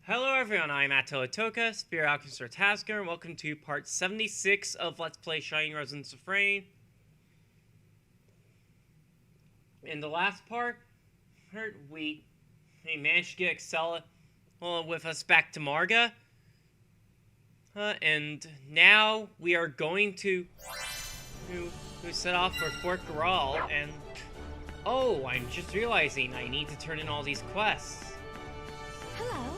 Hello everyone, I'm Atoatoka, Spear Alchemist or Tasker, and welcome to part 76 of Let's Play Shining Resonance Refrain. In the last part, we managed to get Excella with us back to Marga. And now we are going to set off for Fort Garahl, and oh, I'm just realizing I need to turn in all these quests. Hello.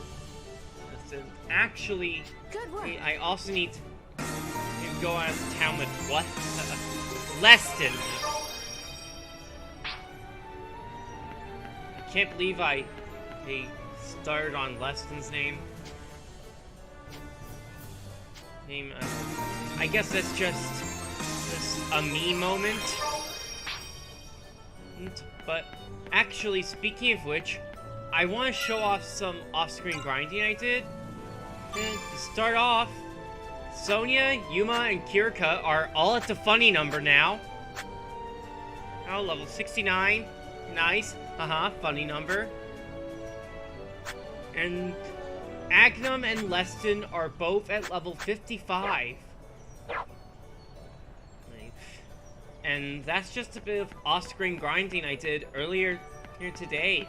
Actually, Good work. I also need to go out of town with what? Leston. I can't believe they started on Leston's name. I guess that's just a me moment. But actually, speaking of which, I want to show off some off-screen grinding I did. And to start off, Sonia, Yuma, and Kirika are all at the funny number now. Oh, level 69. Nice. Funny number. And Agnum and Leston are both at level 55. And that's just a bit of off-screen grinding I did earlier here today.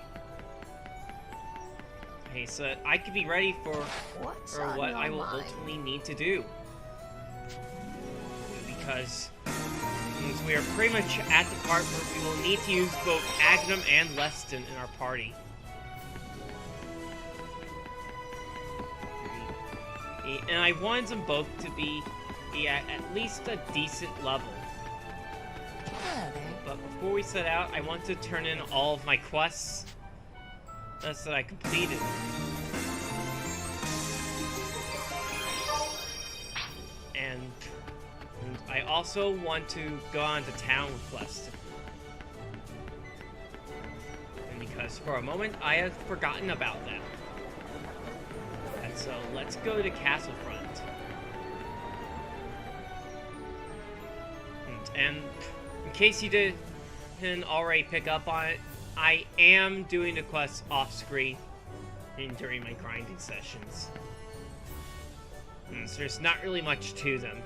Okay, so I could be ready for what I will ultimately need to do. Because we are pretty much at the part where we will need to use both Agnum and Leston in our party. And I wanted them both to be at least a decent level. But before we set out, I want to turn in all of my quests that I completed. And I also want to go on to town with Leston. And because for a moment I had forgotten about that. And so let's go to Castlefront. And in case you didn't already pick up on it, I am doing the quests off-screen during my grinding sessions. So there's not really much to them.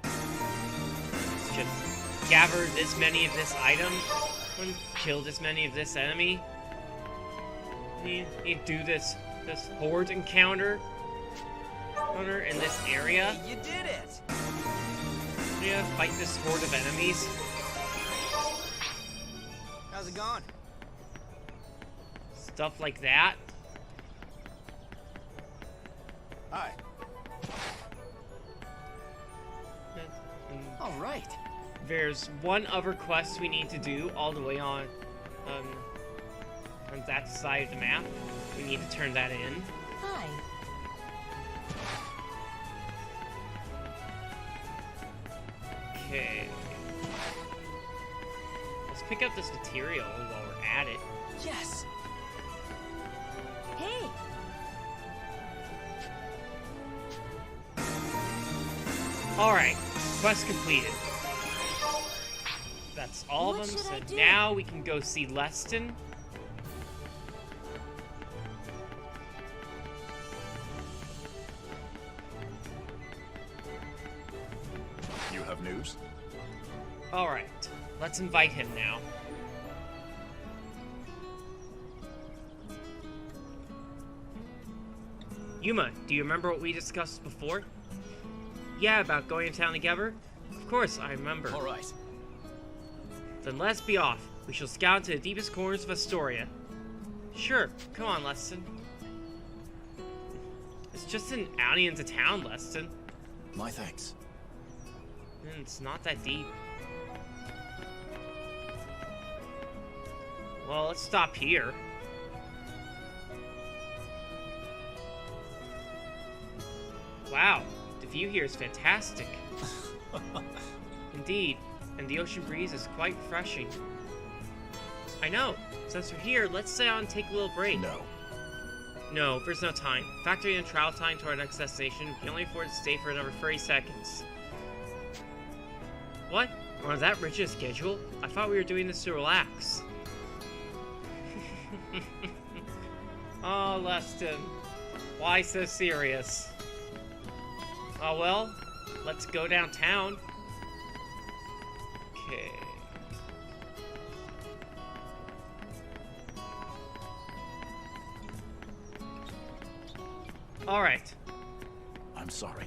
It's just gather this many of this item, and kill this many of this enemy. You do this horde encounter in this area. Hey, you did it! Yeah, fight this horde of enemies. How's it going? Stuff like that. Hi. All right. There's one other quest we need to do all the way on that side of the map. We need to turn that in. Hi. Okay. Let's pick up this material while we're at it. Yes. Hey. Alright, quest completed. That's all What of them, should so I do? now we can go see Leston. You have news? Alright, let's invite him now. Yuma, do you remember what we discussed before? Yeah, about going to town together? Of course, I remember. All right. Then let's be off. We shall scout into the deepest corners of Astoria. Sure, come on, Leston. It's just an outing into town, Leston. My thanks. And it's not that deep. Well, let's stop here. Wow, the view here is fantastic. Indeed, and the ocean breeze is quite refreshing. I know. Since we're here, let's sit down and take a little break. No. No, there's no time. Factoring in travel time to our next destination, we can only afford to stay for another 30 seconds. What? We're on that rigid schedule? I thought we were doing this to relax. Oh, Leston. Why so serious? Oh well, let's go downtown. Okay. Alright. I'm sorry.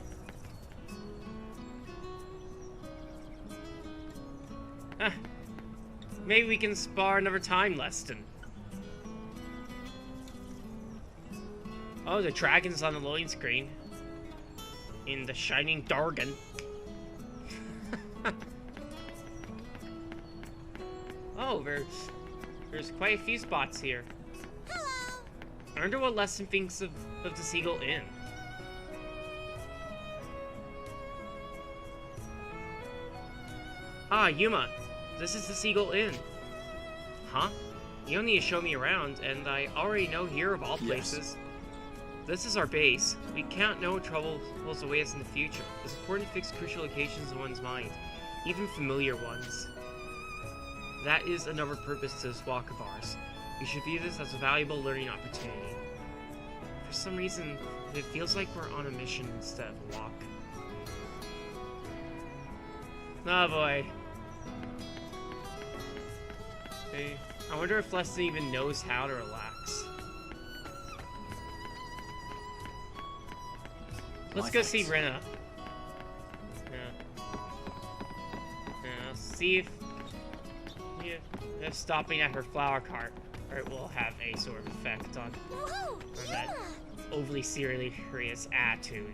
Maybe we can spar another time, Leston. Oh, the dragon's on the loading screen. In the Shining Dargan. Oh, there's quite a few spots here. Hello. I wonder what Leston thinks of the Seagull Inn. Ah, Yuma. This is the Seagull Inn. Huh? You don't need to show me around, and I already know here of all places. This is our base. We can't know what troubles await us in the future. It's important to fix crucial locations in one's mind, even familiar ones. That is another purpose to this walk of ours. We should view this as a valuable learning opportunity. For some reason, it feels like we're on a mission instead of a walk. Oh boy. Hey, I wonder if Leslie even knows how to relax. Let's go see Rena. Yeah. Yeah, see if stopping at her flower cart will have a sort of effect on that overly serious attitude.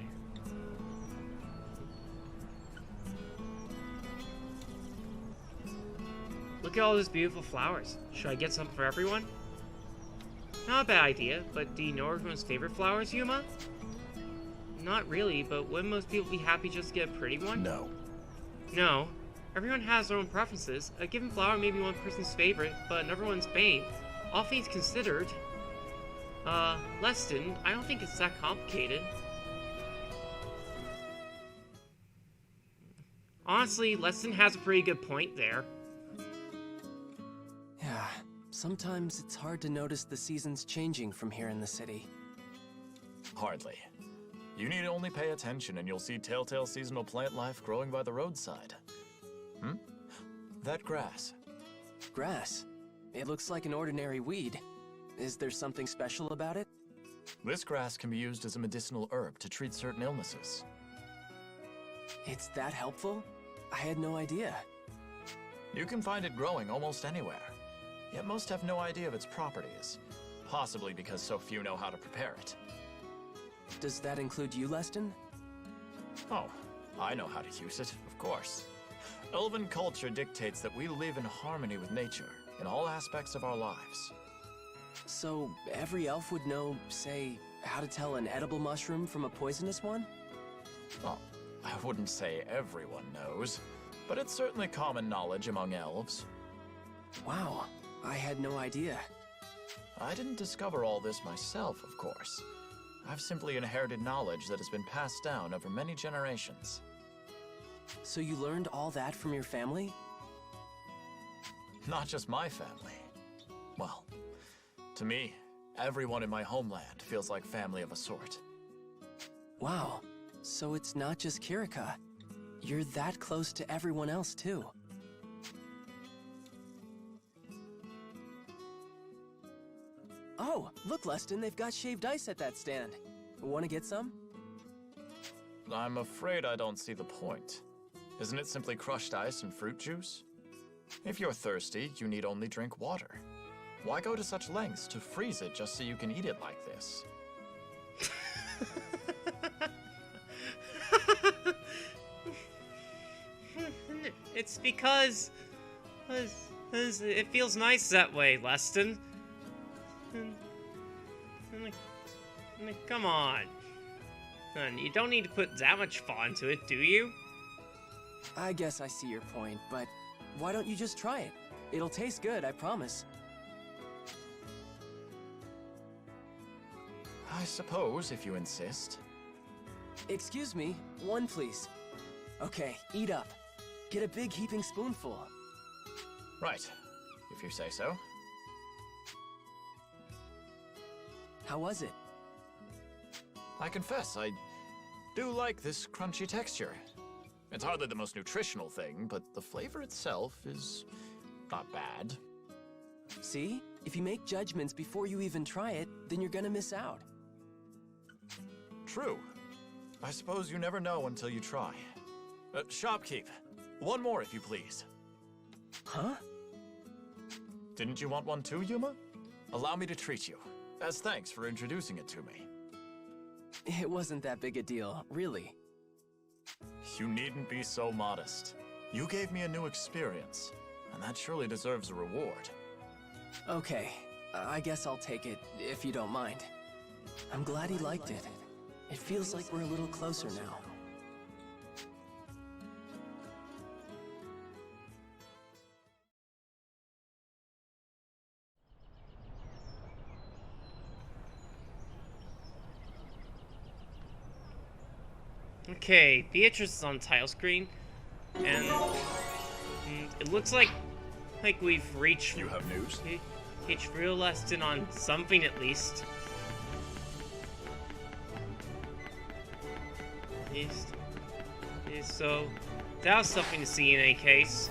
Look at all those beautiful flowers. Should I get some for everyone? Not a bad idea, but do you know everyone's favorite flowers, Yuma? Not really, but wouldn't most people be happy just to get a pretty one? No. No. Everyone has their own preferences. A given flower may be one person's favorite, but another one's bane. All things considered. Leston, I don't think it's that complicated. Honestly, Leston has a pretty good point there. Yeah, sometimes it's hard to notice the seasons changing from here in the city. Hardly. You need only pay attention and you'll see telltale seasonal plant life growing by the roadside. That grass. Grass? It looks like an ordinary weed. Is there something special about it? This grass can be used as a medicinal herb to treat certain illnesses. It's that helpful? I had no idea. You can find it growing almost anywhere, yet most have no idea of its properties, possibly because so few know how to prepare it. Does that include you, Leston? Oh, I know how to use it, of course. Elven culture dictates that we live in harmony with nature in all aspects of our lives. So, every elf would know, say, how to tell an edible mushroom from a poisonous one? Well, I wouldn't say everyone knows, but it's certainly common knowledge among elves. Wow, I had no idea. I didn't discover all this myself, of course. I've simply inherited knowledge that has been passed down over many generations. So you learned all that from your family? Not just my family. Well, to me, everyone in my homeland feels like family of a sort. Wow, so it's not just Kirika. You're that close to everyone else, too. Oh, look, Leston, they've got shaved ice at that stand. Want to get some? I'm afraid I don't see the point. Isn't it simply crushed ice and fruit juice? If you're thirsty, you need only drink water. Why go to such lengths to freeze it just so you can eat it like this? It's because it feels nice that way, Leston. Come on. You don't need to put that much thought into it, do you? I guess I see your point, but why don't you just try it? It'll taste good, I promise. I suppose, if you insist. Excuse me, one please. Okay, eat up. Get a big heaping spoonful. Right, if you say so. How was it? I confess, I do like this crunchy texture. It's hardly the most nutritional thing, but the flavor itself is not bad. See? If you make judgments before you even try it, then you're gonna miss out. True. I suppose you never know until you try. Shopkeep, one more if you please. Huh? Didn't you want one too, Yuma? Allow me to treat you, as thanks for introducing it to me. It wasn't that big a deal, really. You needn't be so modest. You gave me a new experience, and that surely deserves a reward. Okay, I guess I'll take it, if you don't mind. I'm glad he liked it. It feels like we're a little closer now. Okay, Beatrice is on the title screen, and it looks like we've reached. You have news? Reached real lesson on something at least. So that was something to see in any case.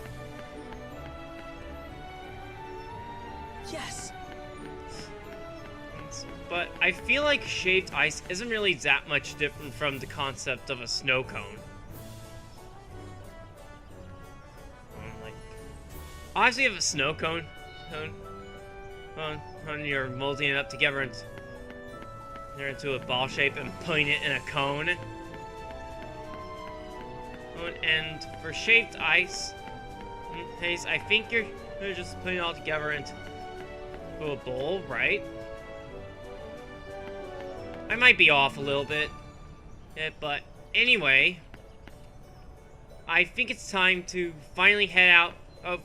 Yes! But I feel like shaved ice isn't really that much different from the concept of a snow cone. Like, obviously, you have a snow cone, you're molding it up together into a ball shape and putting it in a cone. And for shaved ice, I think you're just putting it all together into a bowl, right? I might be off a little bit, but anyway, I think it's time to finally head out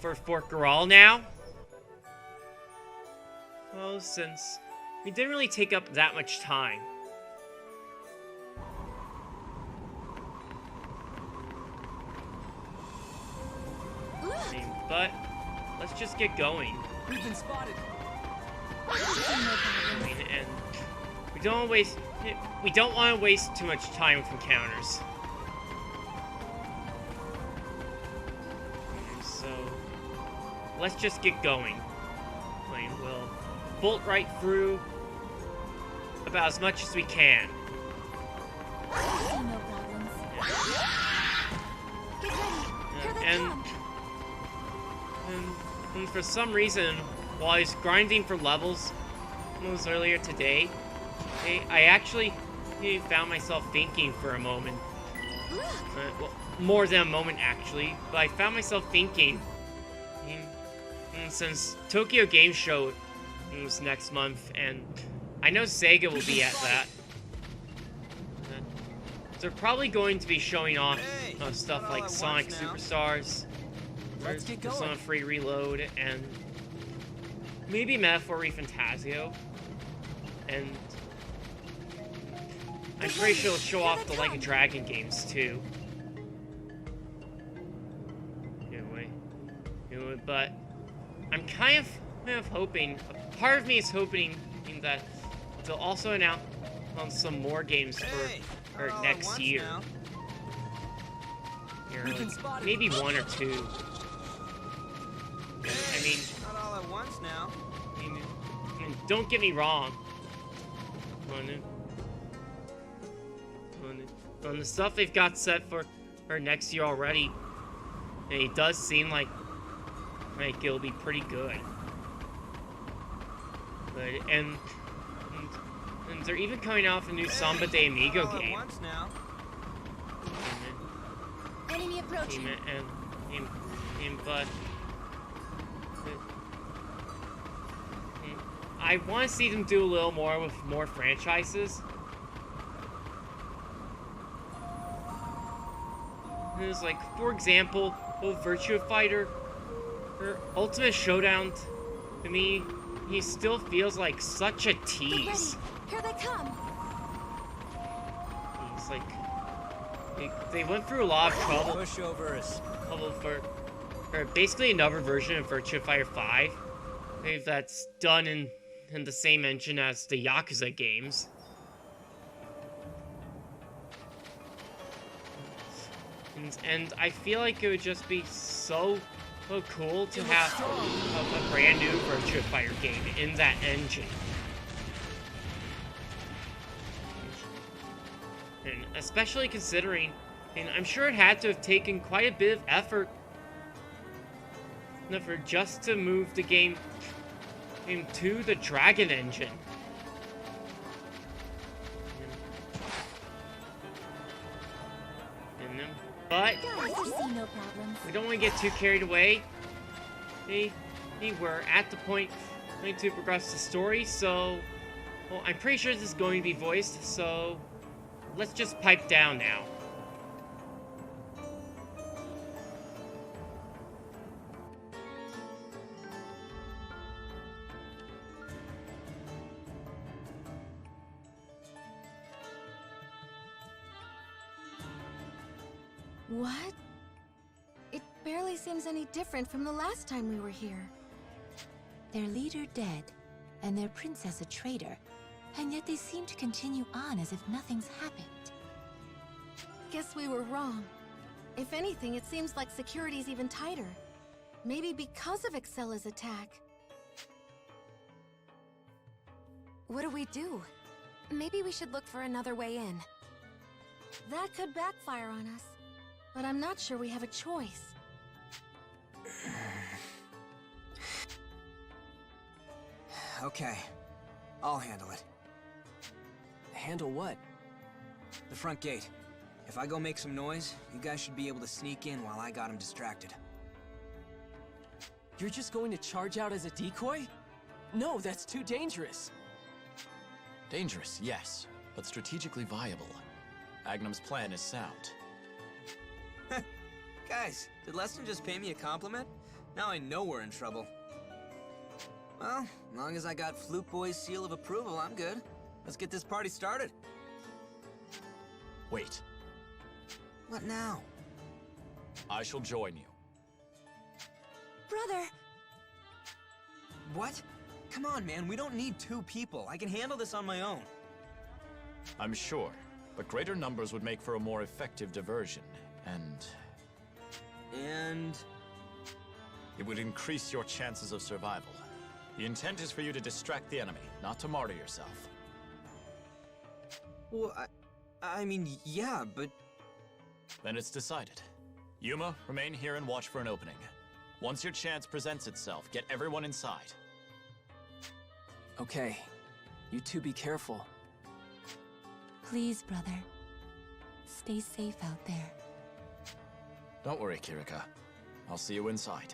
for Fort Garahl now. Well, since we didn't really take up that much time. But let's just get going. We've been spotted! And we don't want to waste too much time with encounters. So let's just get going. We'll bolt right through about as much as we can. No problems. Get ready. Here they come. And for some reason, while I was grinding for levels earlier today, I actually found myself thinking for a moment. Well, more than a moment, actually. But I found myself thinking, since Tokyo Game Show was next month, and I know Sega will be at that, they're probably going to be showing off stuff like Sonic Superstars, Let's get going. Persona Free Reload, and maybe Metaphor Refantasio, and I'm pretty sure it'll show off the Like a Dragon games too. Anyway, but I'm kind of hoping, part of me is hoping that they'll also announce some more games for next year. Like, maybe one or two. I mean, Not all at once now. I mean, don't get me wrong. On the stuff they've got set for next year already, it does seem like it'll be pretty good. But and they're even coming out with a new Samba de Amigo Not all at game. once now. Enemy approaching. But I want to see them do a little more with more franchises. There's like, for example, Virtua Fighter or Ultimate Showdown. To me, he still feels like such a Get tease. ready. Here they come. He's like, they went through a lot of trouble Pushovers. for basically another version of Virtua Fighter 5. That's done in the same engine as the Yakuza games. And I feel like it would just be so cool to have a brand new Virtua Fighter game in that engine. And especially considering, and I'm sure it had to have taken quite a bit of effort for just to move the game into the Dragon engine. But No problems. we don't want to get too carried away. We're at the point to progress the story, so well, I'm pretty sure this is going to be voiced, so let's just pipe down now. What? It barely seems any different from the last time we were here. Their leader dead, and their princess a traitor, and yet they seem to continue on as if nothing's happened. Guess we were wrong. If anything, it seems like security's even tighter. Maybe because of Excella's attack. What do we do? Maybe we should look for another way in. That could backfire on us. But I'm not sure we have a choice. Okay, I'll handle it. Handle what? The front gate. If I go make some noise, you guys should be able to sneak in while I got him distracted. You're just going to charge out as a decoy? No, that's too dangerous. Dangerous, yes, but strategically viable. Agnum's plan is sound. Guys, did Leston just pay me a compliment? Now I know we're in trouble. Well, as long as I got Flute Boy's seal of approval, I'm good. Let's get this party started. Wait, What now? I shall join you. Brother! What? Come on, man, we don't need 2 people. I can handle this on my own. I'm sure, but greater numbers would make for a more effective diversion, and it would increase your chances of survival. The intent is for you to distract the enemy, not to martyr yourself. Well, I mean, yeah, but... Then it's decided. Yuma, remain here and watch for an opening. Once your chance presents itself, get everyone inside. Okay. You two be careful. Please, brother. Stay safe out there. Don't worry, Kirika. I'll see you inside.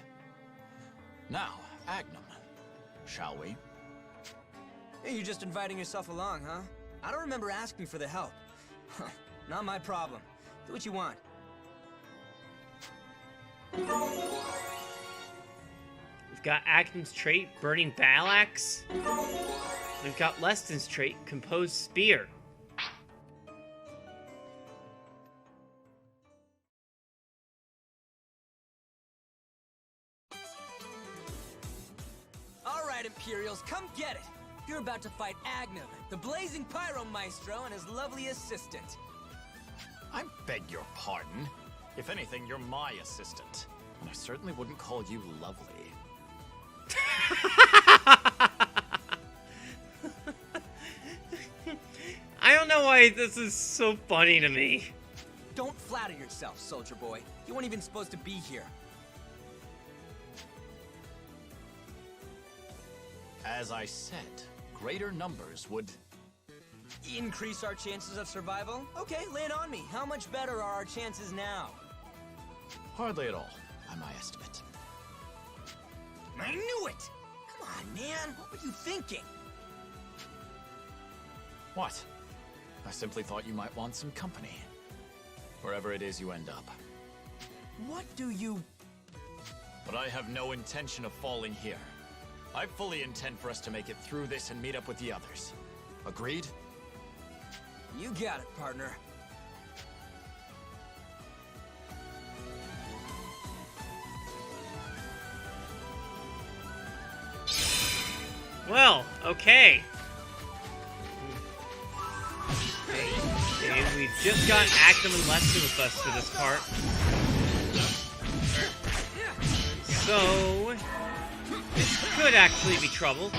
Now, Agnum, shall we? Hey, you're just inviting yourself along, huh? I don't remember asking for the help. Not my problem. Do what you want. We've got Agnum's trait, Burning Battle Axe. We've got Leston's trait, Composed Spear. All right, Imperials, come get it! You're about to fight Agnum, the blazing pyro maestro and his lovely assistant. I beg your pardon. If anything, you're my assistant. And I certainly wouldn't call you lovely. I don't know why this is so funny to me. Don't flatter yourself, soldier boy. You weren't even supposed to be here. As I said, greater numbers would... Increase our chances of survival? Okay, lay it on me. How much better are our chances now? Hardly at all, by my estimate. I knew it! Come on, man. What were you thinking? What? I simply thought you might want some company. Wherever it is you end up. What do you... But I have no intention of falling here. I fully intend for us to make it through this and meet up with the others. Agreed? You got it, partner. Well, okay. Okay, we've just got Agnum and Leston with us for this part. So, this could actually be trouble.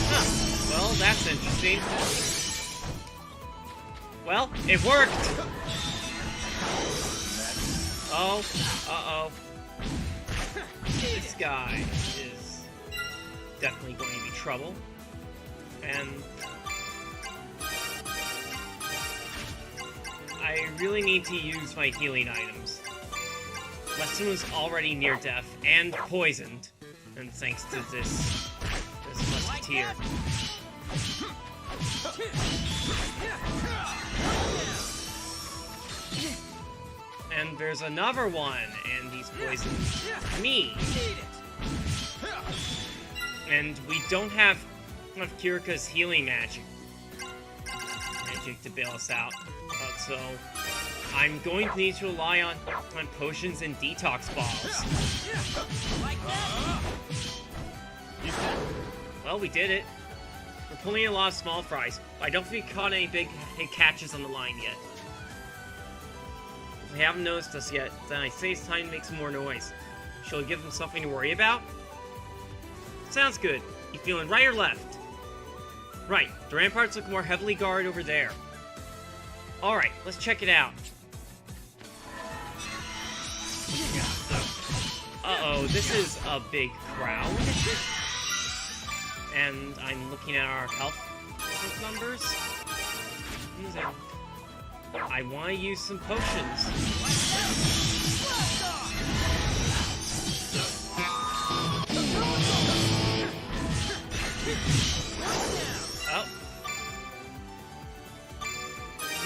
Huh. Well, that's interesting. Well, it worked! Oh, uh-oh. This guy is definitely going to be trouble. And I really need to use my healing items. Weston was already near death and poisoned, and thanks to this musketeer. And there's another one, and he's poisoned me. And we don't have Kirika's healing magic to bail us out. So I'm going to need to rely on potions and detox balls. Well, we did it. We're pulling a lot of small fries. I don't think we caught any big catches on the line yet. If they haven't noticed us yet, then I say it's time to make some more noise. Shall we give them something to worry about? Sounds good. You feeling right or left? Right. The ramparts look more heavily guarded over there. Alright, let's check it out. Uh-oh, this is a big crowd. And I'm looking at our health numbers. I want to use some potions. Oh.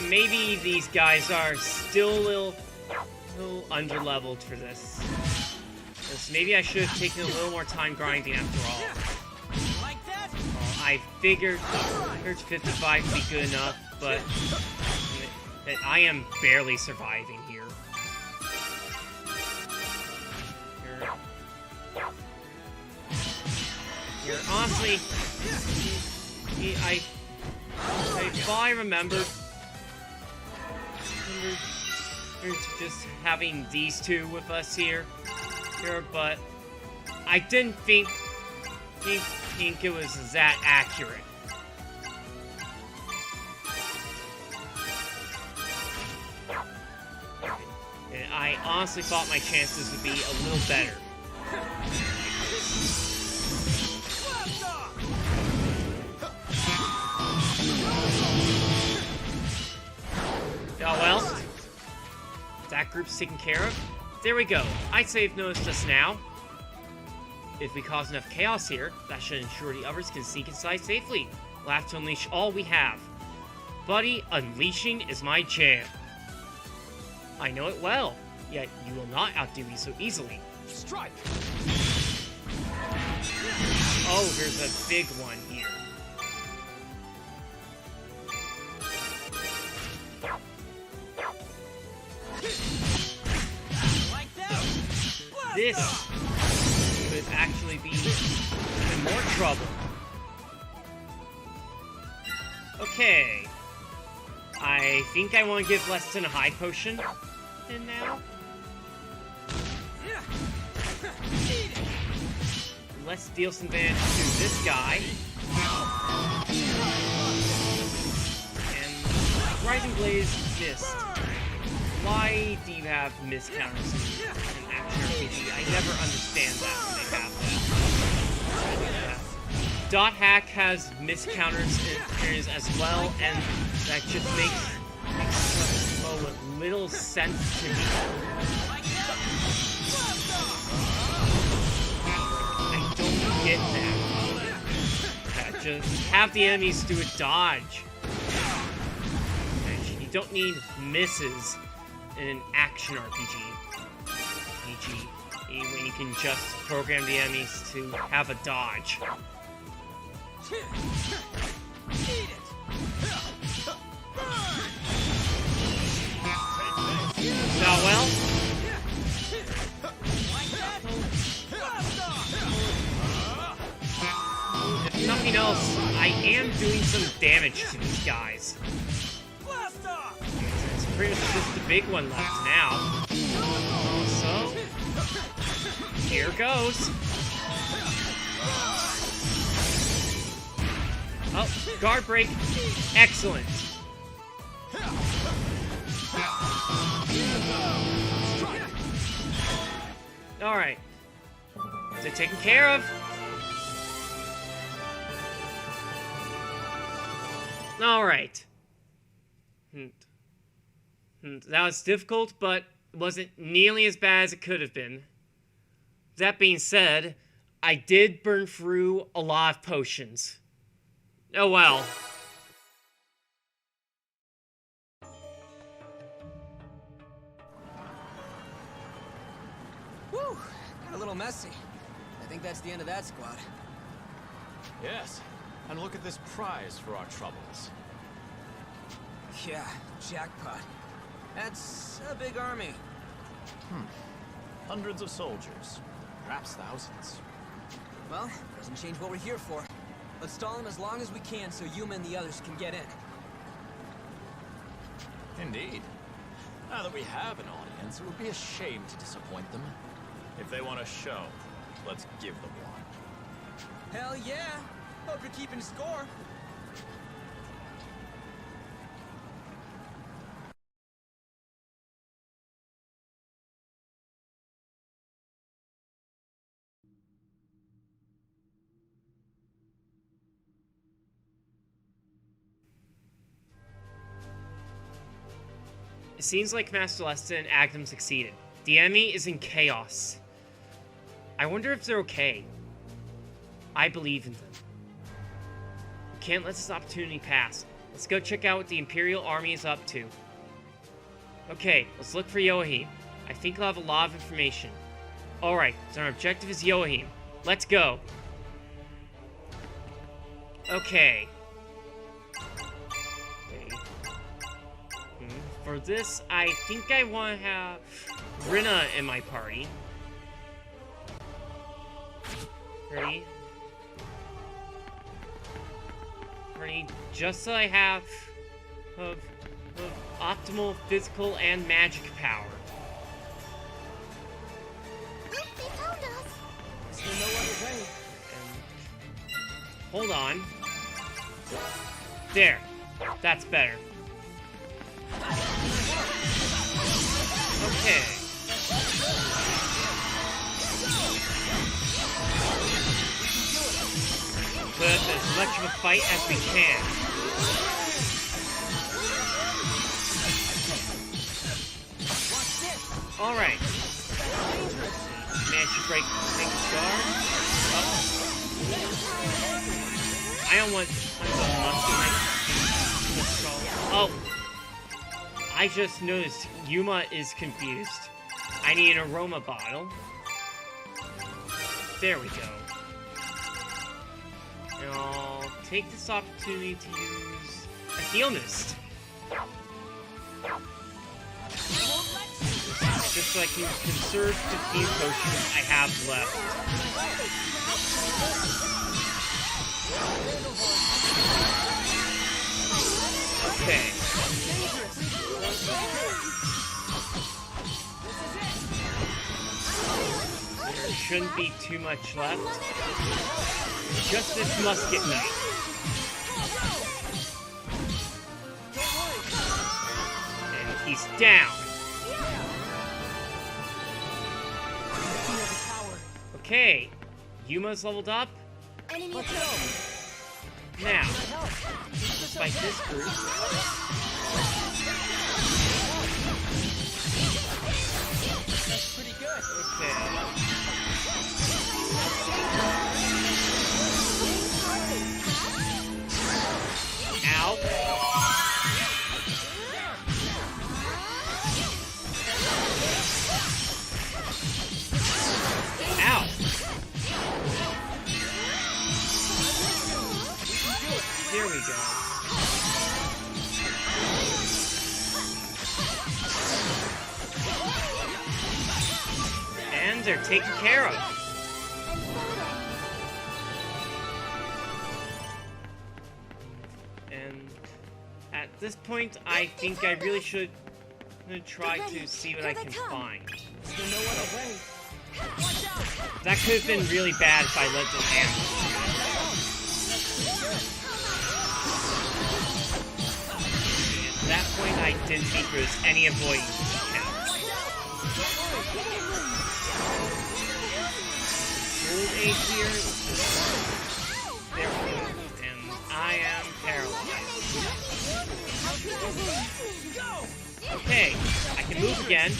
Maybe these guys are still a little underleveled for this. Maybe I should have taken a little more time grinding after all. I figured 55 would be good enough, but I am barely surviving here. You're honestly, if I remember just having these two with us here, but I didn't think it was that accurate. And I honestly thought my chances would be a little better. Oh well. That group's taken care of. There we go. I'd say you've noticed us now. If we cause enough chaos here, that should ensure the others can sneak inside safely. We'll have to unleash all we have. Buddy, unleashing is my jam. I know it well, yet you will not outdo me so easily. Strike! Oh, there's a big one here. This could actually be even more trouble. Okay. I think I want to give Leston a high potion. And now? Let's deal some damage to this guy. And Rising Blaze missed. Why do you have miss counters in action RPG? I never understand that when they have that. Dot Hack has miss counters in areas as well, and that just makes so little sense to me. I don't get that. Just have the enemies do a dodge. You don't need misses in an action RPG. When you can just program the enemies to have a dodge. Now, well. If nothing else, I am doing some damage to these guys. It's pretty much just the big one left now. So, here goes. Oh, guard break. Excellent. Alright. They're taken care of. Alright. That was difficult, but it wasn't nearly as bad as it could have been. That being said, I did burn through a lot of potions. Oh well. Whew, got a little messy. I think that's the end of that squad. Yes, and look at this prize for our troubles. Yeah, jackpot. That's a big army. Hundreds of soldiers, perhaps thousands. Well, doesn't change what we're here for. Let's stall them as long as we can so Yuma and the others can get in. Indeed. Now that we have an audience, it would be a shame to disappoint them. If they want a show, let's give them one. Hell yeah! Hope you're keeping score. It seems like Master Lesta and Agnem succeeded. The enemy is in chaos. I wonder if they're okay. I believe in them. We can't let this opportunity pass. Let's go check out what the Imperial Army is up to. Okay, let's look for Yoahim. I think I'll have a lot of information. Alright, so our objective is Yoahim. Let's go. Okay. For this, I think I want to have Rina in my party. Ready? Ready? Just so I have of optimal physical and magic power. They found us. Is there no other way? Hold on. There. That's better. Okay. Put up as much of a fight as we can. Alright. Managed to break Snake's guard. I don't want Oh. I just noticed Yuma is confused. I need an aroma bottle. There we go. And I'll take this opportunity to use a heal mist. Just so I can conserve 15 potions I have left. Okay. There shouldn't be too much left. Just this musket knight. And he's down. Okay, Yuma's leveled up. Now, let's fight this group. That's pretty good. Okay. Ow. Ow. Here we go. And they're taken care of. And at this point, I think I really should I'm gonna try to see what I can find. Is there no other way? Watch out! That could have been really bad if I let them ambush. At that point, I didn't think there was any avoiding this count. Old age here. There we go. And I am paralyzed. Okay, I can move again.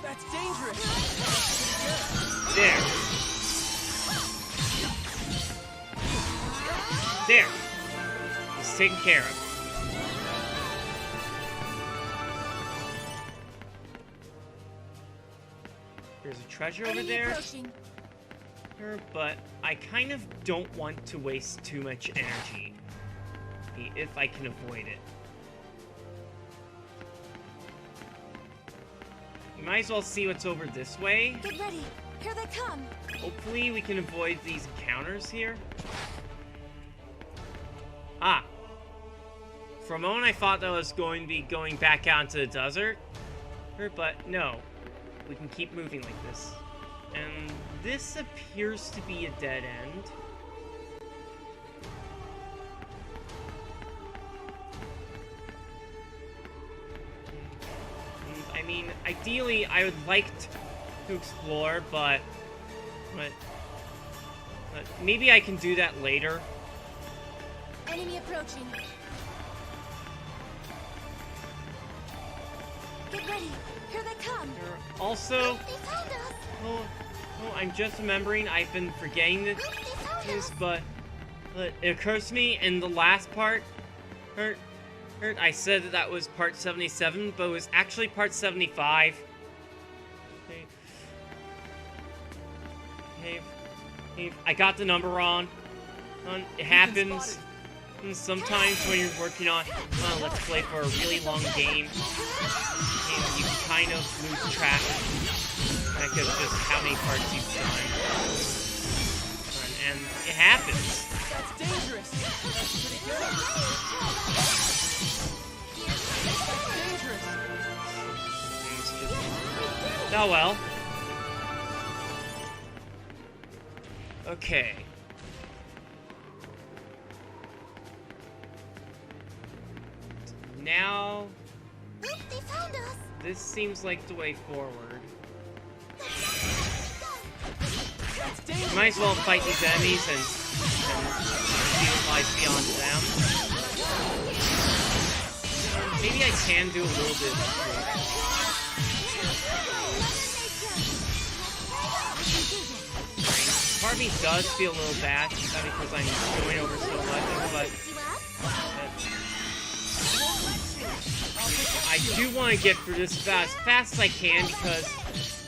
That's dangerous. There. There. It's taken care of. There's a treasure over there. But I kind of don't want to waste too much energy. If I can avoid it. You might as well see what's over this way. Get ready. Here they come. Hopefully we can avoid these encounters here. Ah. For a moment I thought that was going to be going back out into the desert. But no. We can keep moving like this. And this appears to be a dead end. I mean, ideally, I would like to explore, but maybe I can do that later. Enemy approaching. Get ready. Here they come. Also, They found us. oh, I'm just remembering I've been forgetting this, but it occurs to me in the last part, I said that was part 77, but it was actually part 75. Hey, I got the number wrong. It happens. And sometimes when you're working on Let's Play for a really long game, you can kind of lose track of just how many parts you've done. And it happens. That's dangerous. That's pretty good. Oh well. Okay. Now, They found us. this seems like the way forward. Might as well fight these enemies and see what lies beyond them. Maybe I can do a little bit of Part of me does feel a little bad because I'm going over so much, but I do want to get through this as fast as I can because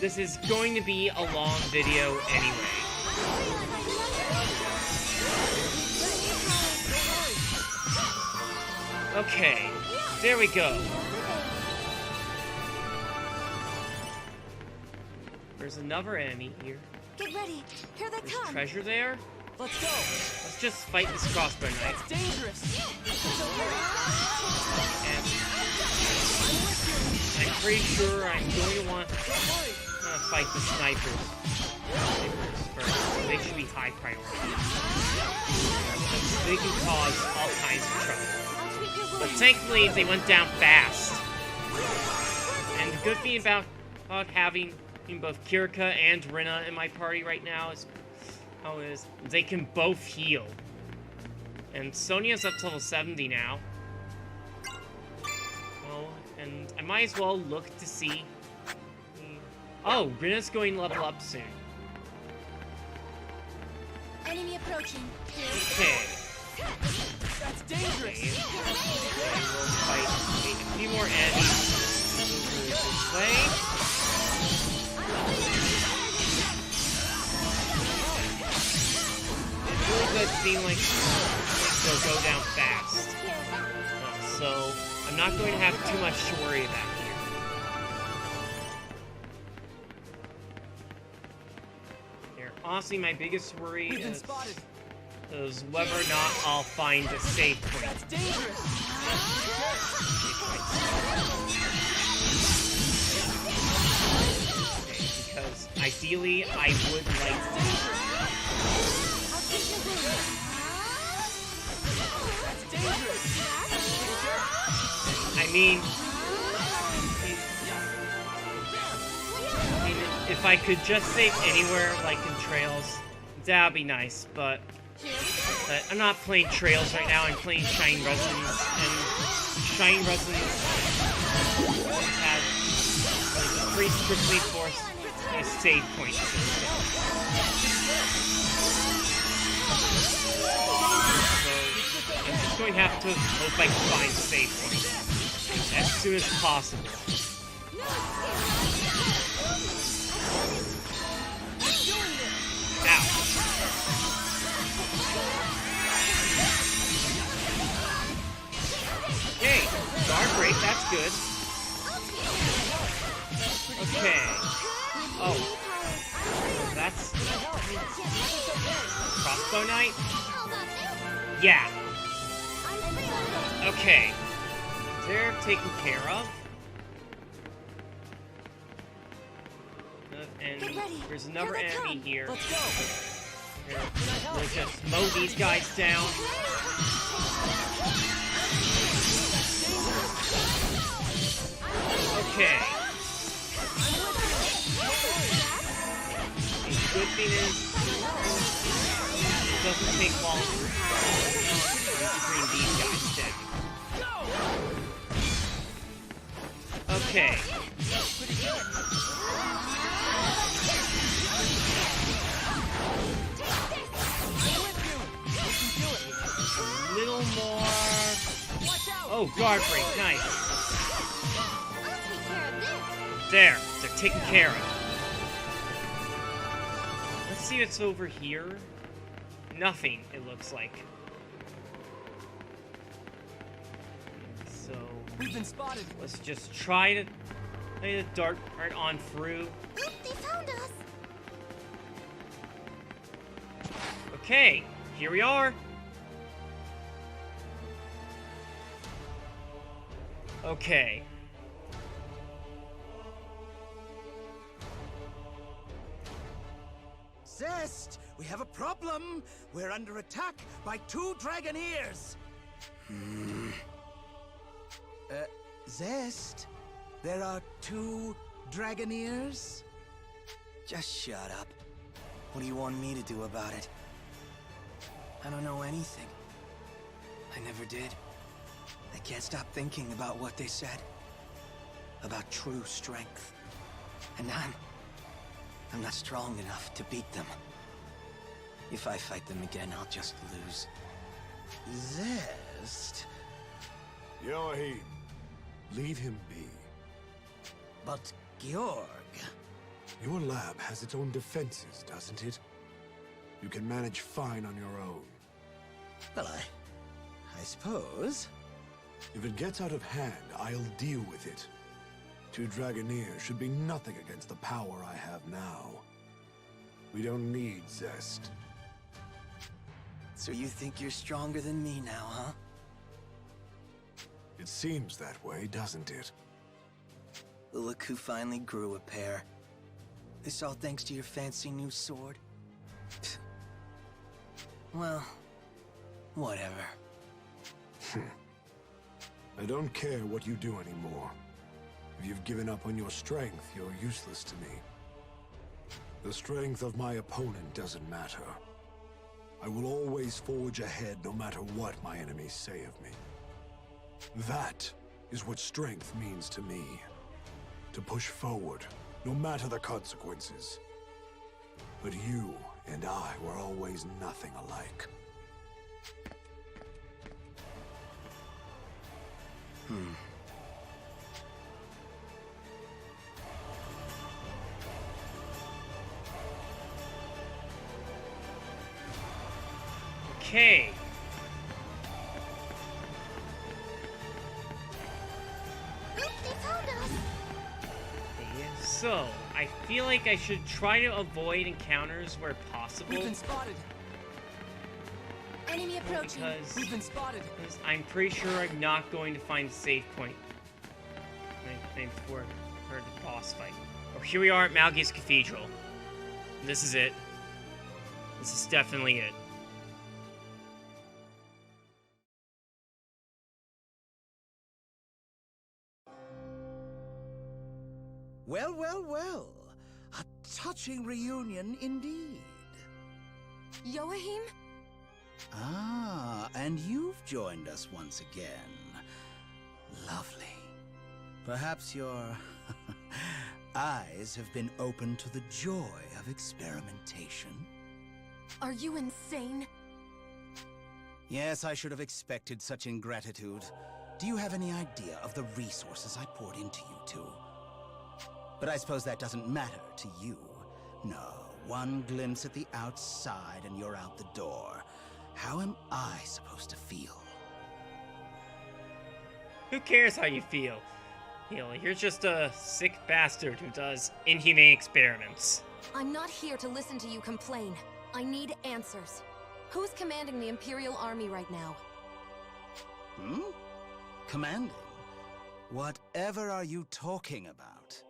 this is going to be a long video anyway. Okay, there we go. There's another enemy here. Get ready. Here they There's come. treasure there. Let's go. Let's just fight this crossbow knight. That's dangerous. And I'm pretty sure I'm going to want to fight the snipers first. They should be high priority. They can cause all kinds of trouble. But thankfully, they went down fast. And the good thing about having both Kirika and Rina in my party right now is they can both heal. And Sonia's up to level 70 now. Well, and I might as well look to see. Oh, Rina's going to level up soon. Enemy approaching. Okay. That's dangerous. Okay. We'll fight a few more enemies this way. It really does seem like they'll go down fast. So, I'm not going to have too much to worry about here. Here, honestly, my biggest worry is whether or not I'll find a save point. That's dangerous. Because ideally, I would like I mean, if I could just save anywhere, like in Trails, that'd be nice, but I'm not playing Trails right now, I'm playing Shining Resonance, and Shining Resonance has like, pretty strictly forced a save point system. So, I'm just going to have to hope I can find save points as soon as possible. Ow. Okay, guard break, that's good. Okay. Oh. That's... Crossbow Knight? Yeah. Okay. They're taken care of. And there's another enemy here. Let's go. Here, we'll just mow these guys down. Okay. The good thing is, it doesn't take long to bring these guys down. Okay. A little more. Oh, guard break, nice. There, they're taken care of. Let's see what's over here. Nothing, it looks like. So We've been spotted. let's just try to lay the dart right on through. They found us. Okay, here we are. Okay. Zest, we have a problem. We're under attack by 2 Dragoneers. Zest, there are 2 Dragoneers? Just shut up. What do you want me to do about it? I don't know anything. I never did. I can't stop thinking about what they said. About true strength. And I'm not strong enough to beat them. If I fight them again, I'll just lose. Zest? Yohim, leave him be. But Georg... Your lab has its own defenses, doesn't it? You can manage fine on your own. Well, I suppose. If it gets out of hand, I'll deal with it. 2 Dragoneers should be nothing against the power I have now. We don't need Zest. So you think you're stronger than me now, huh? It seems that way, doesn't it? Look who finally grew a pair. This all thanks to your fancy new sword? Well, whatever. I don't care what you do anymore. If you've given up on your strength, you're useless to me. The strength of my opponent doesn't matter. I will always forge ahead no matter what my enemies say of me. That is what strength means to me. To push forward, no matter the consequences. But you and I were always nothing alike. Okay. They found us. So, I feel like I should try to avoid encounters where possible. We've been spotted. Enemy approaching. We've been spotted. Because I'm pretty sure I'm not going to find a safe point. For the boss fight. Oh, here we are at Malgus Cathedral. This is it. This is definitely it. Well, well, well. A touching reunion indeed. Joachim? Ah, and you've joined us once again. Lovely. Perhaps your eyes have been opened to the joy of experimentation. Are you insane? Yes, I should have expected such ingratitude. Do you have any idea of the resources I poured into you two? But I suppose that doesn't matter to you. No, one glimpse at the outside and you're out the door. How am I supposed to feel? Who cares how you feel? You're just a sick bastard who does inhumane experiments. I'm not here to listen to you complain. I need answers. Who's commanding the Imperial Army right now? Commanding? Whatever are you talking about?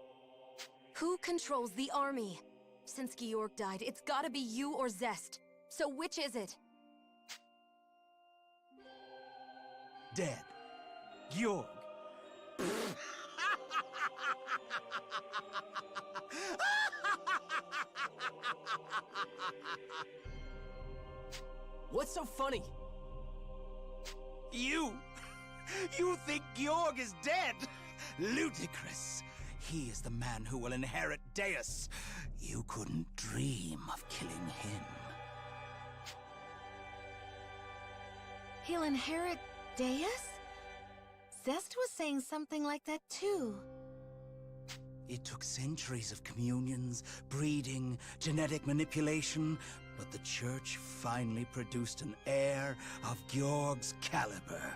Who controls the army? Since Georg died, it's gotta be you or Zest. So which is it? Dead. Georg. What's so funny? You think Georg is dead? Ludicrous. He is the man who will inherit Deus. You couldn't dream of killing him. He'll inherit Deus? Zest was saying something like that too. It took centuries of communions, breeding, genetic manipulation, but the Church finally produced an heir of Georg's caliber.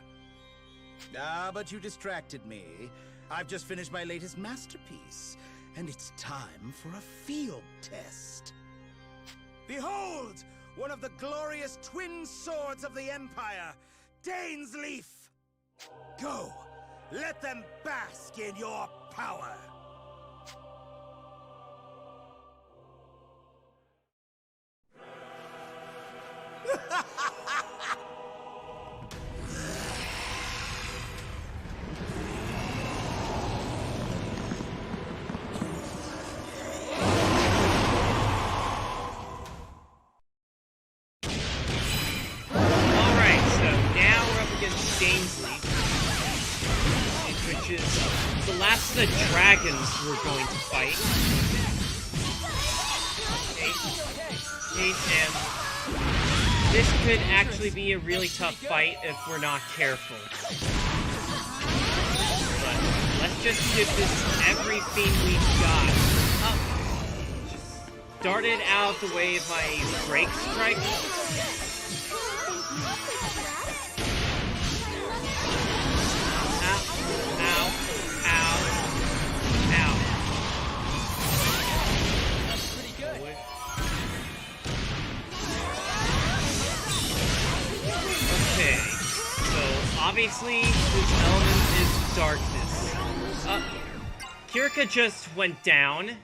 Ah, but you distracted me. I've just finished my latest masterpiece, and it's time for a field test. Behold, one of the glorious twin swords of the Empire, Dane's Leaf. Go, let them bask in your power. The last of the dragons we're going to fight. And this could actually be a really tough fight if we're not careful. But let's just give this everything we've got. Darted out of the way of my break strike. Obviously, this element is darkness. Kirika just went down.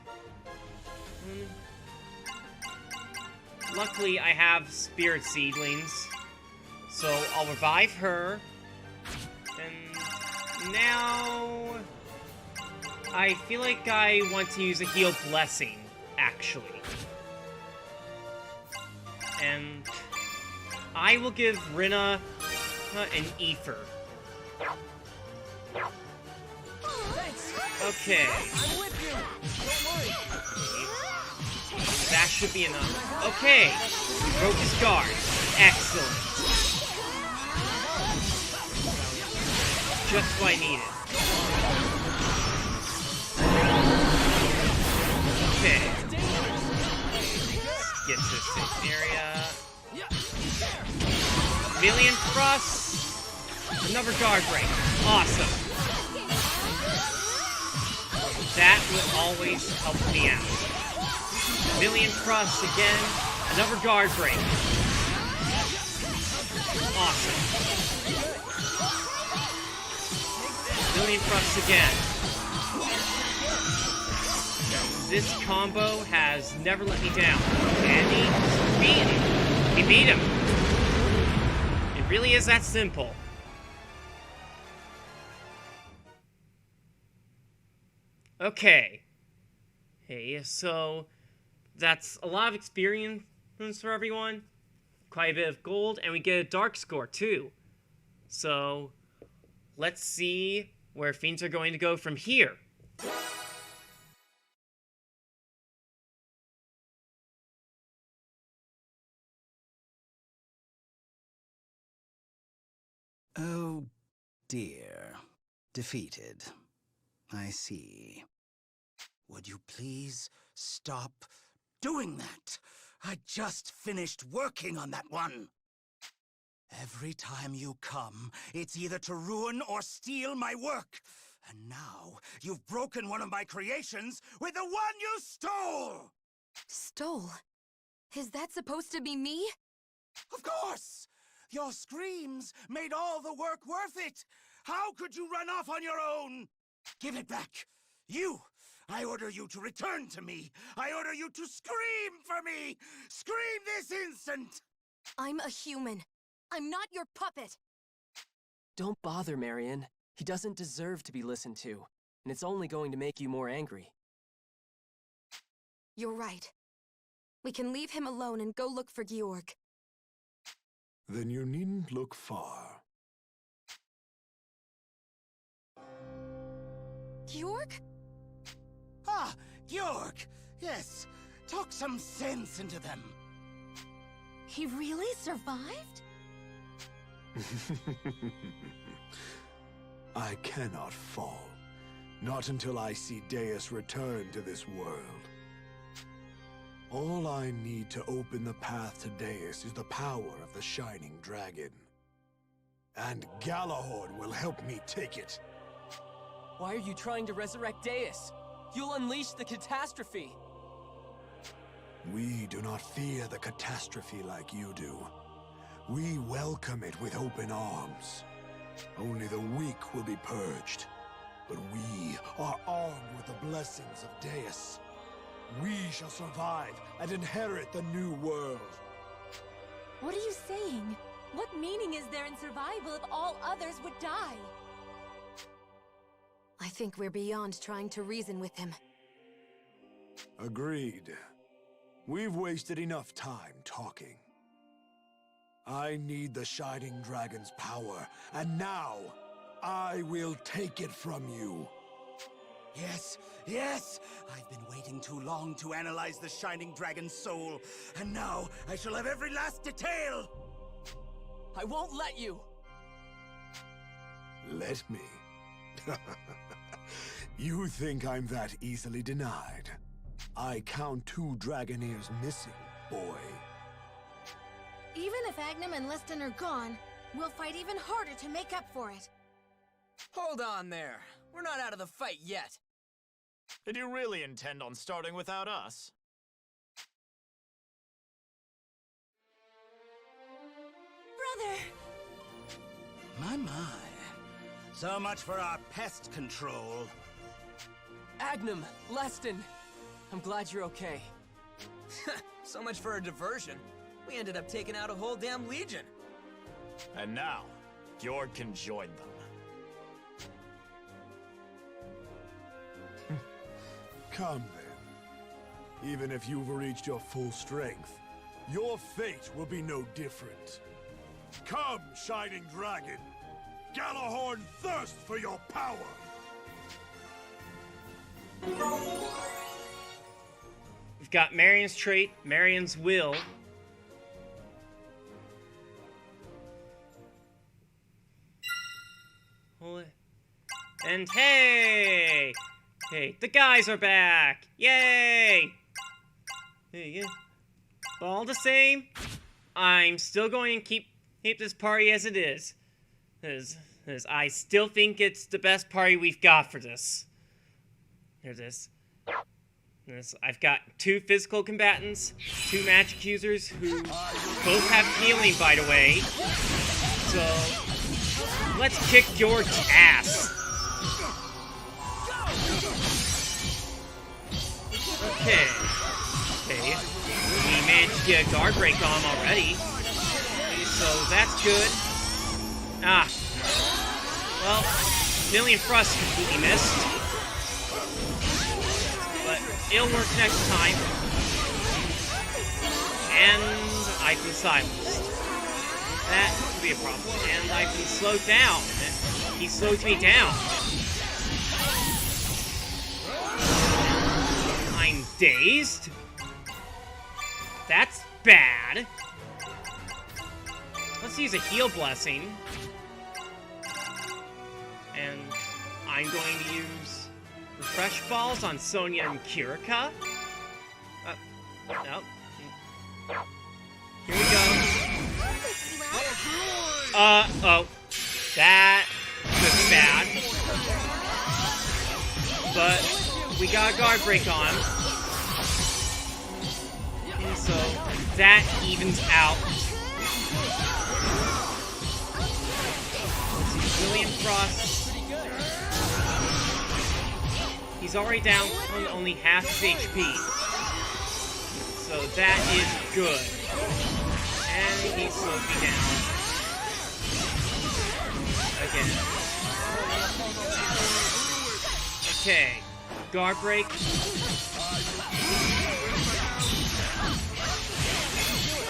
Luckily, I have spirit seedlings, so I'll revive her. And now, I feel like I want to use a heal blessing, actually. And I will give Rina an ether. Okay. I'm with you. Don't worry. That should be enough. Okay. Broke his guard. Excellent. Just what I needed. Okay. Let's get to this safe area. Million Thrust. Another guard break. Awesome. That will always help me out. Million Thrust again. Another guard break. Awesome. Million thrusts again. This combo has never let me down. And he beat him. It really is that simple. Okay. Hey, so that's a lot of experience for everyone. Quite a bit of gold, and we get a dark score too. So let's see where things are going to go from here. Oh, dear. Defeated. I see. Would you please stop doing that? I just finished working on that one. Every time you come, it's either to ruin or steal my work. And now, you've broken one of my creations with the one you stole! Stole? Is that supposed to be me? Of course! Your screams made all the work worth it! How could you run off on your own? Give it back! You! I order you to return to me! I order you to scream for me! Scream this instant! I'm a human. I'm not your puppet. Don't bother, Marion. He doesn't deserve to be listened to, and it's only going to make you more angry. You're right. We can leave him alone and go look for Georg. Then you needn't look far. Georg? Ah, Georg! Yes, talk some sense into them. He really survived? I cannot fall. Not until I see Deus return to this world. All I need to open the path to Deus is the power of the Shining Dragon. And Galahorn will help me take it. Why are you trying to resurrect Deus? You'll unleash the catastrophe! We do not fear the catastrophe like you do. We welcome it with open arms. Only the weak will be purged. But we are armed with the blessings of Deus. We shall survive and inherit the new world. What are you saying? What meaning is there in survival if all others would die? I think we're beyond trying to reason with him. Agreed. We've wasted enough time talking. I need the Shining Dragon's power, and now I will take it from you. Yes, yes! I've been waiting too long to analyze the Shining Dragon's soul, and now I shall have every last detail! I won't let you! Let me? You think I'm that easily denied? I count 2 Dragoneers missing, boy. Even if Agnum and Leston are gone, we'll fight even harder to make up for it. Hold on there. We're not out of the fight yet. Did you really intend on starting without us? Brother! My. So much for our pest control. Agnum, Leston, I'm glad you're okay. So much for a diversion. We ended up taking out a whole damn legion. And now, Georg can join them. Come then. Even if you've reached your full strength, your fate will be no different. Come, Shining Dragon! Galahorn thirsts for your power! We've got Marion's trait, Marion's will. And hey! Hey, the guys are back! Yay! Hey, yeah. But all the same, I'm still going to keep this party as it is. Because I still think it's the best party we've got for this. Here's this. I've got 2 physical combatants, 2 magic users who both have healing, by the way. So, let's kick George's ass. Okay. Okay. We managed to get a guard break on him already. Okay, so that's good. Ah. Well, Million Frost completely missed. But it'll work next time. And I've been silenced. That could be a problem. And I've been slowed down. He slowed me down. I'm dazed. That's bad. Let's use a heal blessing. And I'm going to use refresh balls on Sonia and Kirika. No. Here we go. Oh. That could be bad. But we got a guard break on. And so that evens out. Let's use William Frost. He's already down on only half his HP. So that is good. And he slowed me down. Again. Okay. Guard break.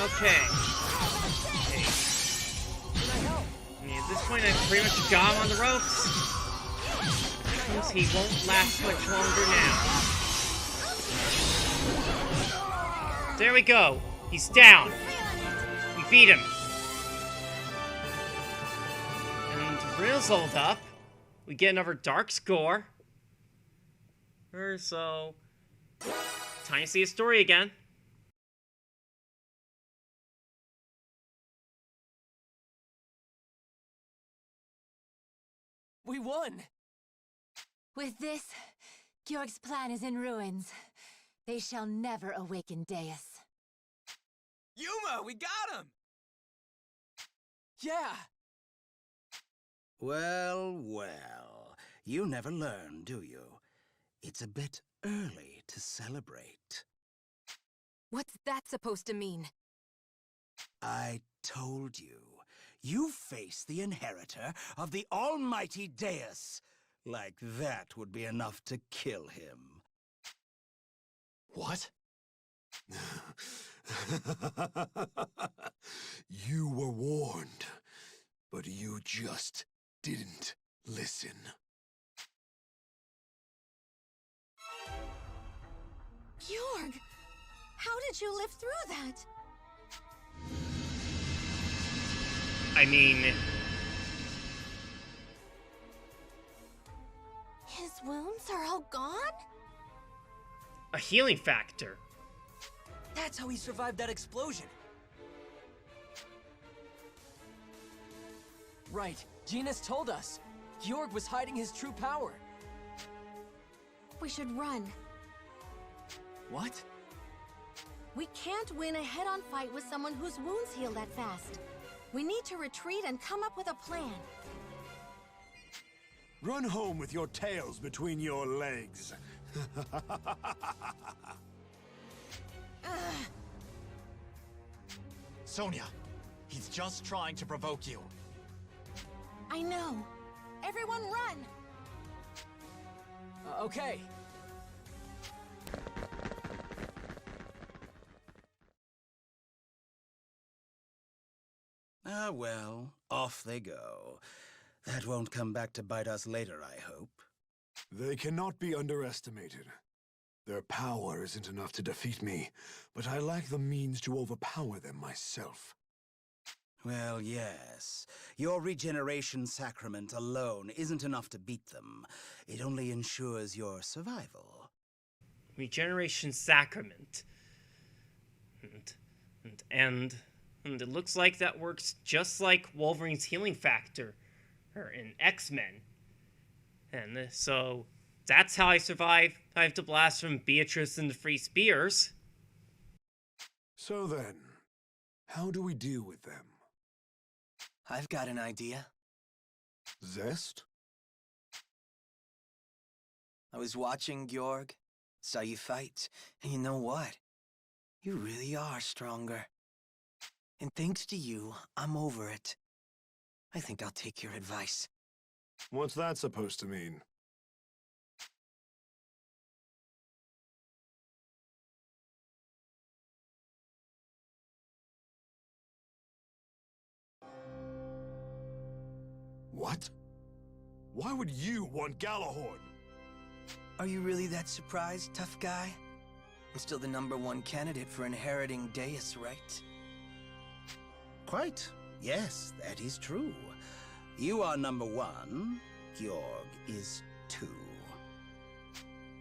Okay. Yeah, at this point, I've pretty much got him on the ropes. He won't last much longer now. There we go. He's down. We beat him. And to result up, we get another dark score. So, time to see his story again. We won! With this, Georg's plan is in ruins. They shall never awaken Deus. Yuma, we got him! Yeah! Well, well. You never learn, do you? It's a bit early to celebrate. What's that supposed to mean? I told you. You face the inheritor of the almighty Deus. Like that would be enough to kill him. What? You were warned, but you just didn't listen. Georg! How did you live through that? I mean... His wounds are all gone? a healing factor. That's how he survived that explosion. Right, Genis told us. Georg was hiding his true power. We should run. What? We can't win a head-on fight with someone whose wounds heal that fast. We need to retreat and come up with a plan. Run home with your tails between your legs. Sonia, he's just trying to provoke you. I know. Everyone run! Okay. Ah, well, off they go. That won't come back to bite us later, I hope. They cannot be underestimated. Their power isn't enough to defeat me, but I lack the means to overpower them myself. Well, yes. Your regeneration sacrament alone isn't enough to beat them. It only ensures your survival. Regeneration sacrament. And it looks like that works just like Wolverine's healing factor in X-Men. And so that's how I survived. I have to blast from Beatrice and the Free Spears. So then, how do we deal with them? I've got an idea. Zest? I was watching Georg, saw you fight, and you know what? You really are stronger. And thanks to you, I'm over it. I think I'll take your advice. What's that supposed to mean? What? Why would you want Galahorn? Are you really that surprised, tough guy? I'm still the #1 candidate for inheriting Deus, right? Quite. Yes, that is true. You are #1. Georg is 2.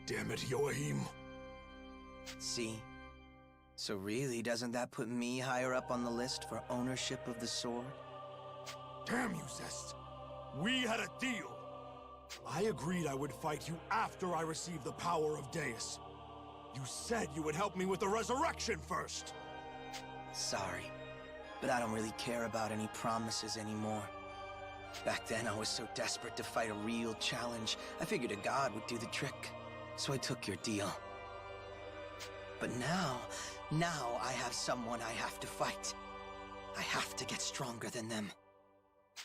Damn it, Joachim. See? So really, doesn't that put me higher up on the list for ownership of the sword? Damn you, Zest. We had a deal. I agreed I would fight you after I received the power of Deus. You said you would help me with the resurrection first. Sorry, but I don't really care about any promises anymore. Back then, I was so desperate to fight a real challenge, I figured a god would do the trick. So I took your deal. But now I have someone I have to fight. I have to get stronger than them.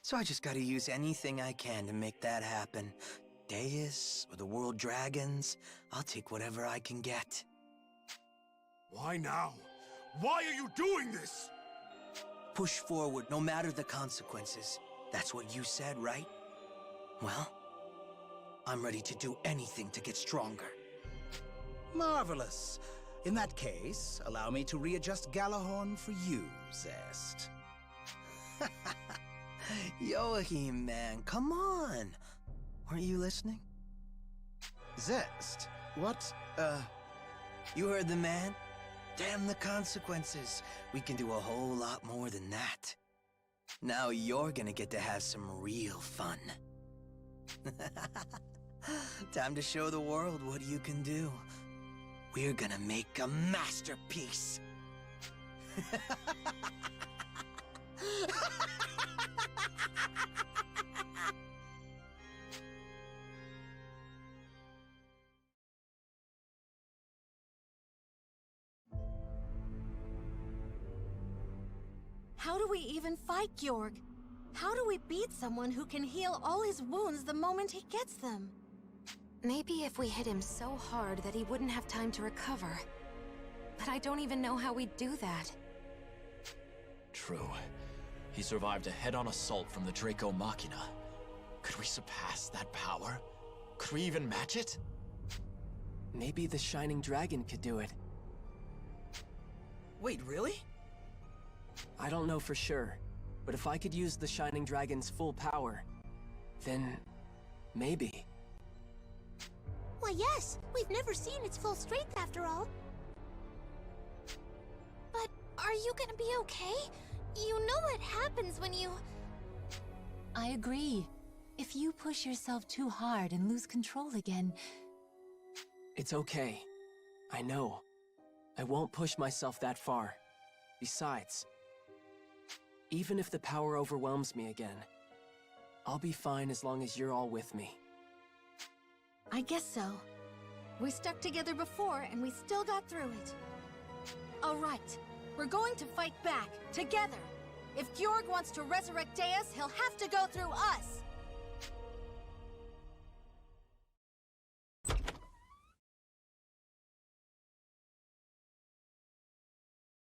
So I just gotta use anything I can to make that happen. Deus, or the World Dragons, I'll take whatever I can get. Why now? Why are you doing this? Push forward, no matter the consequences. That's what you said, right? Well, I'm ready to do anything to get stronger. Marvelous. In that case, allow me to readjust Galahorn for you, Zest. Joachim, man, come on! Weren't you listening? Zest? What, You heard the man? Damn the consequences. We can do a whole lot more than that. Now you're gonna get to have some real fun. Time to show the world what you can do. We're gonna make a masterpiece. How do we even fight Georg? How do we beat someone who can heal all his wounds the moment he gets them? Maybe if we hit him so hard that he wouldn't have time to recover. But I don't even know how we'd do that. True. He survived a head-on assault from the Draco Machina. Could we surpass that power? Could we even match it? Maybe the Shining Dragon could do it. Wait, really? I don't know for sure, but if I could use the Shining Dragon's full power, then maybe. Why, yes, we've never seen its full strength after all. But are you gonna be okay? You know what happens when you... I agree. If you push yourself too hard and lose control again... It's okay. I know. I won't push myself that far. Besides, even if the power overwhelms me again, I'll be fine as long as you're all with me. I guess so. We stuck together before, and we still got through it. All right, we're going to fight back, together. If Georg wants to resurrect Deus, he'll have to go through us.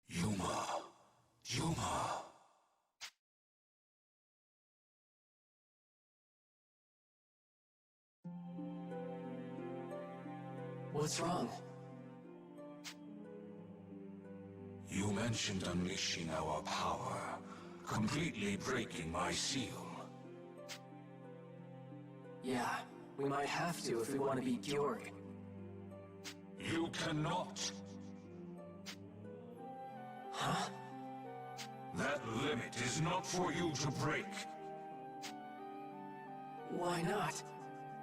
Yuma. What's wrong? You mentioned unleashing our power, completely breaking my seal. Yeah, we might have to if we want to beat Georg. You cannot. Huh? That limit is not for you to break. Why not?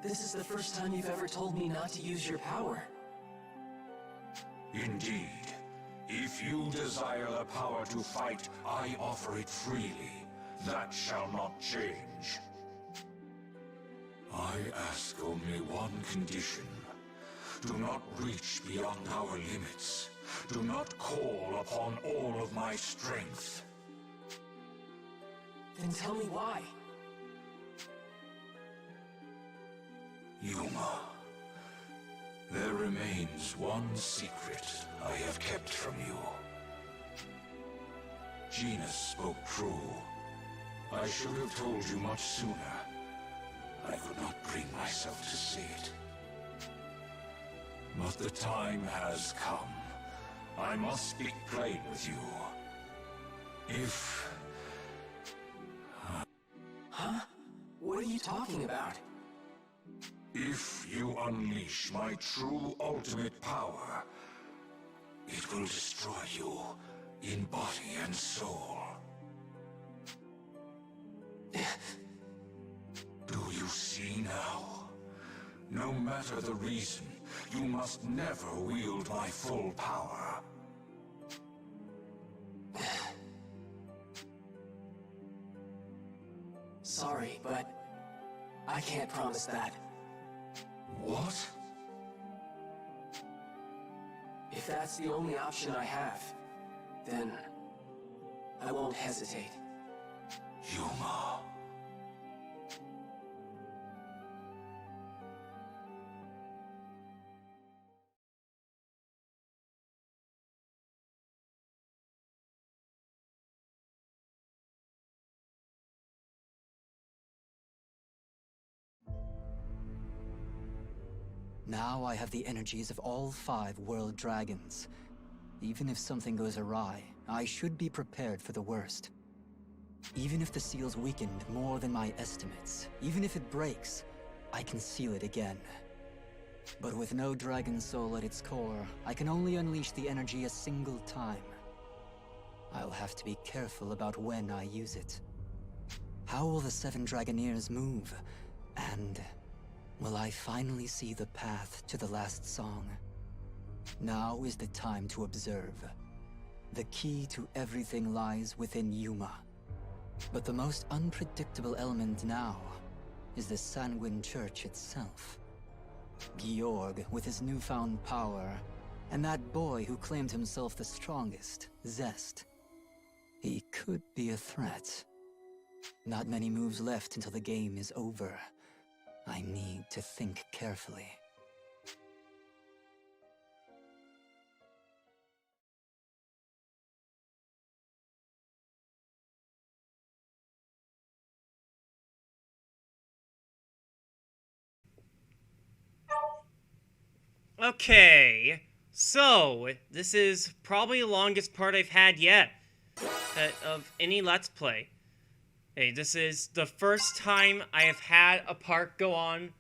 This is the first time you've ever told me not to use your power. Indeed. If you desire the power to fight, I offer it freely. That shall not change. I ask only one condition. Do not reach beyond our limits. Do not call upon all of my strength. Then tell me why. Yuma, there remains one secret I have kept from you. Genus spoke true. I should have told you much sooner. I could not bring myself to say it. But the time has come. I must speak plain with you. If... Huh? What are you talking about? If you unleash my true ultimate power, it will destroy you in body and soul. Do you see now? No matter the reason, you must never wield my full power. Sorry, but I can't promise that. What? If that's the only option I have, then I won't hesitate. Yuma. Now I have the energies of all 5 world dragons. Even if something goes awry, I should be prepared for the worst. Even if the seal's weakened more than my estimates, even if it breaks, I can seal it again. But with no dragon soul at its core, I can only unleash the energy a single time. I'll have to be careful about when I use it. How will the 7 Dragoneers move? And will I finally see the path to the last song? Now is the time to observe. The key to everything lies within Yuma. But the most unpredictable element now is the Sanguine Church itself. Georg, with his newfound power, and that boy who claimed himself the strongest, Zest. He could be a threat. Not many moves left until the game is over. I need to think carefully. Okay, so this is probably the longest part I've had yet of any Let's Play. Hey, this is the first time I have had a part go on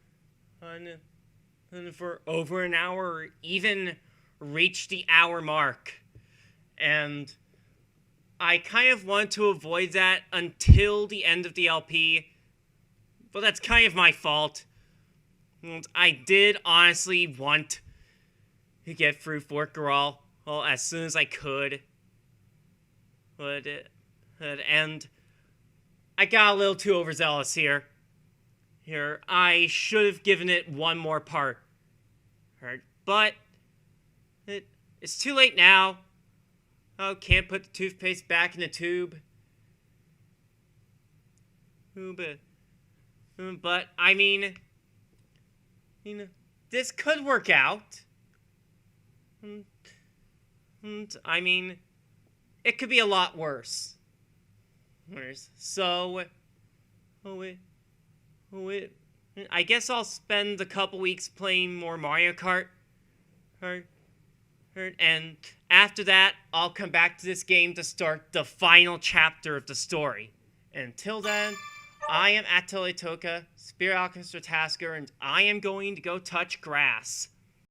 for over an hour, or even reach the hour mark. And I kind of want to avoid that until the end of the LP, but that's kind of my fault. And I did honestly want to get through Fort Garahl, well, as soon as I could. And I got a little too overzealous here. I should have given it one more part. But it's too late now. Oh, can't put the toothpaste back in the tube. But I mean, this could work out. I mean, it could be a lot worse. So, I guess I'll spend a couple weeks playing more Mario Kart. And after that, I'll come back to this game to start the final chapter of the story. Until then, I am Atelier Toka, Spirit Alchemist Tasker, and I am going to go touch grass.